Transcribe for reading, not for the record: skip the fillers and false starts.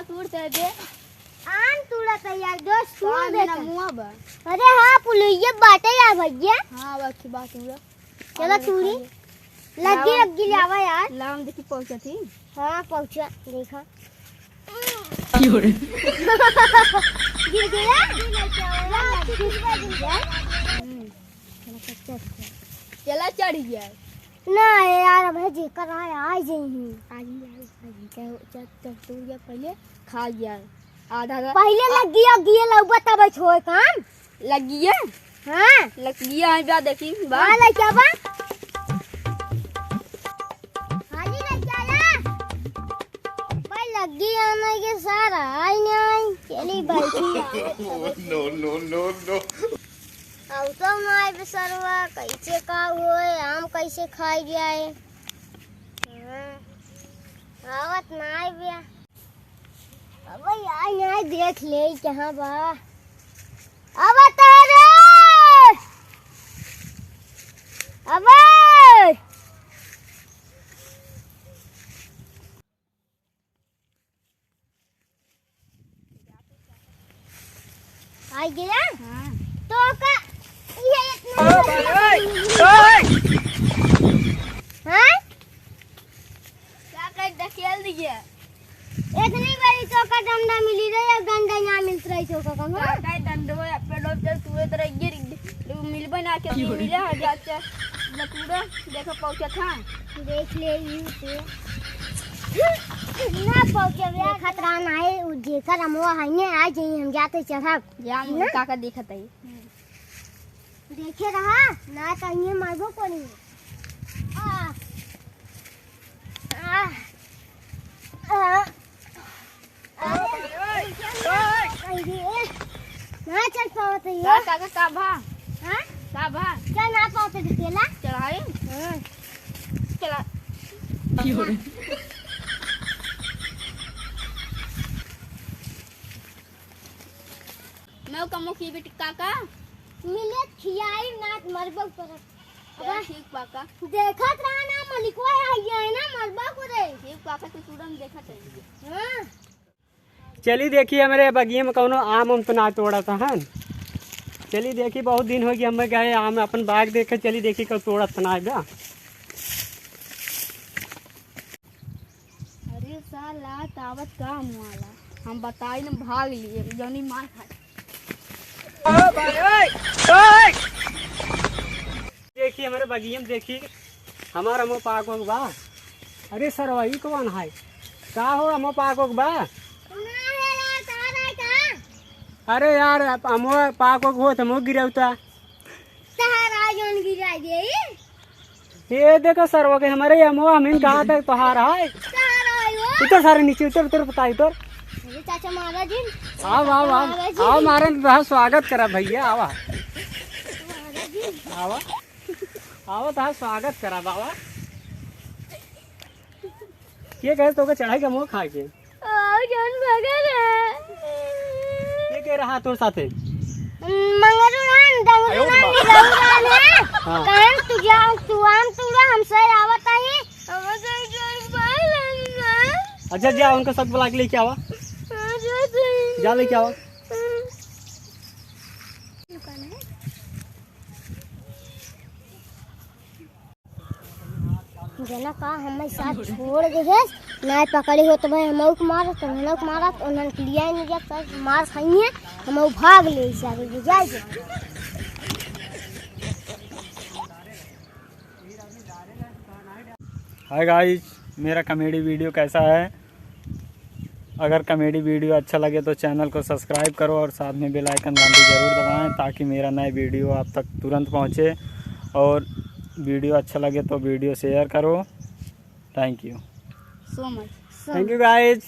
तोड़ते दे आम तोड़ा तैयार दोस्त तोड़ दे मुआ बा। अरे हाँ पुलिया बाटे यार भैया। हाँ बाकी बात हुआ चलो तूड़ी लगी लगी लावा यार। लाम देखी पहुंचा थी। हाँ पहुंचा देखा क्यों रे गिर गया चला चढ़ गया ना यार भाई जेकर आए आ जाई चल तू गया पहले खा गया आधा पहले लग गया लौबा तब छोड़ काम लग गया। हाँ लग गया है बा देखी बा हां ले क्या बा हाली ले क्या या भाई लग गया ना के सारा आई नहीं चली बैठी नो अब तो माय बेसरवा कैसे का होए आम कैसे खाई जाए। आवत नाय बिया अब यार यहाँ देख ले कहाँ बा अब तेरे अब आ गया। हाँ तो का ये इतना हाँ क्या कर धकेल दिया इतनी बड़ी चौका डंडा मिली रही है गंडा यहाँ मिल रही चौका का हाँ काय दंडो पे डोब चल तू तरह गिर मिल बना के मिले हजार से पूरा देखो पहुंचा था देख ले यू पे ना पहुंचे बे खतरा ना है जेकर हमवा है ने आ जाई हम जाते चढ़ब जाम काका देखत है देखे रहा ना कहीं मारबो को नहीं आ आ ना चल पावत है काका का भा हां का भा चल ना पावत ढकेला चढ़ाई हां चला क्यों रे मैं कमो की बेटी काका मिले खियाई नाच मरबो पर चल ठीक पाका देखत रहा ना मलिकवा आई है ना मरबो करे ठीक पाका तो तुरंत देखत है। हां चली देखिए हमारे बगिए में कौनो आम तो ना तोड़ा था है। चली देखी बहुत दिन हो गया हमें गए आम अपन बाग देखे चली देखी कब तोड़ा तना बा। अरे साला तावत का मुआला हम बताई न भाग लिए जौनी मार खा देखिए हमारे बगिए में देखी हमारा अमो पाक हो बा। अरे सर वही कौन है का हो अमो पाक हो बा। अरे यार अमो पाक हो तो मो गिरौता सहारा जोन गिरा दे ये देखो सर वो के हमारे अमो हमीन कहा तक तोहार है सहारा आयो उतर सारे नीचे उतर उतर बताई तो अरे चाचा महाराज जी आओ आओ आओ आओ मारे तो स्वागत करा भैया आवा आवा आओ तो स्वागत करा बाबा ये कहे तो चढ़ाई का मुँह खा के आओ जोन भगल ये कह रहा तोर साथे मंगरुरान दंगरुरान निरहुरान है हाँ। कहन तू आम तूड़ा हमसे आवत आई हमसे जोन बालन अच्छा जा उनका सब बुला के लेके आवा जा लेके आवा जना का हमें साथ छोड़ दे ना पकड़ी हो तो भाई हम मारा तो हम मारा तो उन्होंने लिया नहीं जब तक मार खाइए हम भाग ले सारे जाए। हाय गाइस मेरा कॉमेडी वीडियो कैसा है। अगर कॉमेडी वीडियो अच्छा लगे तो चैनल को सब्सक्राइब करो और साथ में बेल आइकन घंटी ज़रूर दबाएं ताकि मेरा नया वीडियो आप तक तुरंत पहुंचे। और वीडियो अच्छा लगे तो वीडियो शेयर करो। Thank you so much thank you guys.